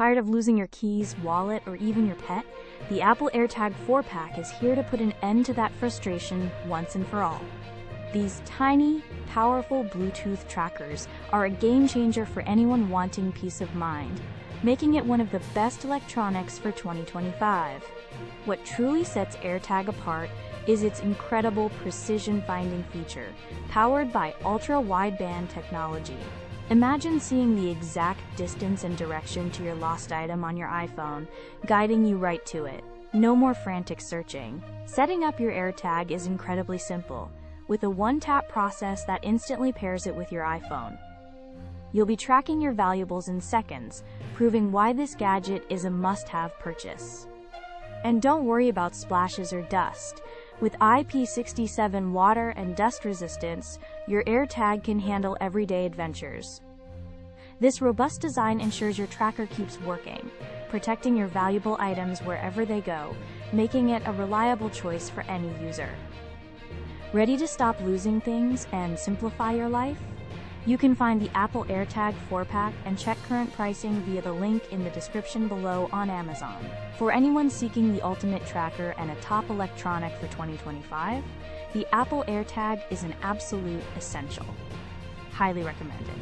Tired of losing your keys, wallet, or even your pet? The Apple AirTag 4-pack is here to put an end to that frustration once and for all. These tiny, powerful Bluetooth trackers are a game changer for anyone wanting peace of mind, making it one of the best electronics for 2025. What truly sets AirTag apart is its incredible precision-finding feature, powered by ultra-wideband technology. Imagine seeing the exact distance and direction to your lost item on your iPhone, guiding you right to it. No more frantic searching. Setting up your AirTag is incredibly simple, with a one-tap process that instantly pairs it with your iPhone. You'll be tracking your valuables in seconds, proving why this gadget is a must-have purchase. And don't worry about splashes or dust. With IP67 water and dust resistance, your AirTag can handle everyday adventures. This robust design ensures your tracker keeps working, protecting your valuable items wherever they go, making it a reliable choice for any user. Ready to stop losing things and simplify your life? You can find the Apple AirTag 4-pack and check current pricing via the link in the description below on Amazon. For anyone seeking the ultimate tracker and a top electronic for 2025, the Apple AirTag is an absolute essential. Highly recommended.